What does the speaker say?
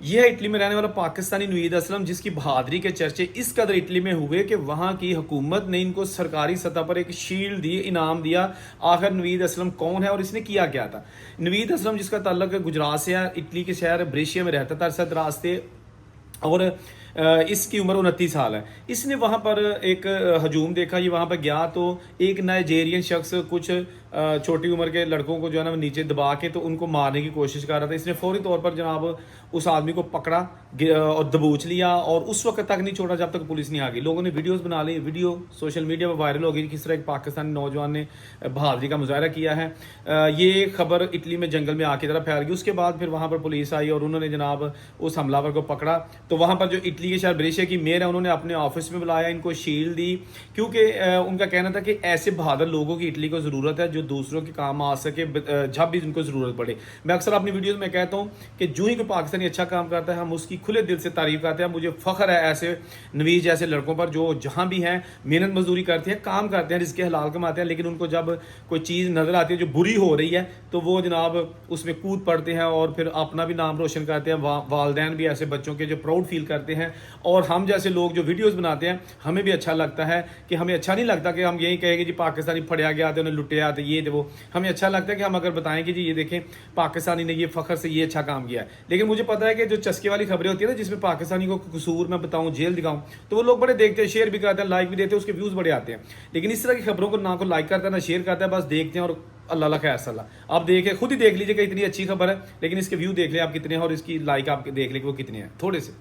یہ ہے اٹلی میں رہنے والا پاکستانی نوید اسلم، جس کی بہادری کے چرچے اس قدر اٹلی میں ہوئے کہ وہاں کی حکومت نے ان کو سرکاری سطح پر ایک شیلڈ دی، انعام دیا۔ آخر نوید اسلم کون ہے اور اس نے کیا کیا تھا؟ نوید اسلم، جس کا تعلق گجرات سے ہے، اٹلی کے شہر بریشیا میں رہتا تھا سرحد راستے، اور اس کی عمر 29 سال ہے۔ اس نے وہاں پر ایک ہجوم دیکھا، یہ وہاں پہ گیا تو ایک نائجیرین شخص کچھ چھوٹی عمر کے لڑکوں کو جو ہے نا نیچے دبا کے تو ان کو مارنے کی کوشش کر رہا تھا۔ اس نے فوری طور پر جناب اس آدمی کو پکڑا اور دبوچ لیا، اور اس وقت تک نہیں چھوڑا جب تک پولیس نہیں آ گئی۔ لوگوں نے ویڈیوز بنا لی، ویڈیو سوشل میڈیا پر وائرل ہو گئی، کس طرح ایک پاکستانی نوجوان نے بہادری کا مظاہرہ کیا ہے۔ یہ خبر اٹلی میں جنگل میں آگ کی طرح پھیل گئی۔ اس کے بعد پھر وہاں پر پولیس آئی اور انہوں نے جناب اس حملہ ور کو پکڑا۔ تو وہاں پر جو اٹلی کے شہر بریشیا کی میئر ہے، انہوں نے اپنے آفس میں بلایا، ان کو شیلڈ دی، کیونکہ ان کا کہنا تھا کہ ایسے بہادر لوگوں کی اٹلی کو ضرورت ہے جو دوسروں کے کام آ سکے جب بھی ان کو ضرورت پڑے۔ میں اکثر اپنی ویڈیوز میں کہتا ہوں کہ جو ہی کوئی پاکستانی اچھا کام کرتا ہے ہم اس کی کھلے دل سے تعریف کرتے ہیں۔ مجھے فخر ہے ایسے نوید جیسے لڑکوں پر جو جہاں بھی ہیں محنت مزدوری کرتے ہیں، کام کرتے ہیں، رزق حلال کماتے ہیں، لیکن ان کو جب کوئی چیز نظر آتی ہے جو بری ہو رہی ہے تو وہ جناب اس میں کود پڑتے ہیں اور پھر اپنا بھی نام روشن کرتے ہیں۔ والدین بھی ایسے بچوں کے جو پراؤڈ فیل کرتے ہیں، اور ہم جیسے لوگ جو ویڈیوز بناتے ہیں ہمیں بھی اچھا لگتا ہے کہ ہمیں اچھا نہیں لگتا کہ ہم یہی کہیں گے جی پاکستانی پھڑیا گیا تھا، انہیں لٹیا تھا، یہ وہ۔ ہمیں اچھا لگتا ہے کہ ہم اگر بتائیں کہ جی یہ دیکھیں پاکستانی نے یہ فخر سے یہ اچھا کام کیا ہے۔ لیکن مجھے پتا ہے کہ جو چسکے والی خبریں ہوتی ہیں نا، جس میں پاکستانی کو قصور میں بتاؤں، جیل دکھاؤں، تو وہ لوگ بڑے دیکھتے ہیں، شیئر بھی کرتے ہیں، لائک بھی دیتے ہیں، اس کے ویوز بڑے آتے ہیں۔ لیکن اس طرح کی خبروں کو نہ کو لائک کرتا ہے نہ شیئر کرتا ہے، بس دیکھتے ہیں اور اللہ اللہ خیر صلی اللہ۔ آپ دیکھیں، خود ہی دیکھ لیجیے کہ اتنی اچھی خبر ہے، لیکن اس کے ویو دیکھ لیں آپ کتنے ہیں، اور اس کی لائک آپ دیکھ لیں کہ وہ کتنے ہیں، تھوڑے سے۔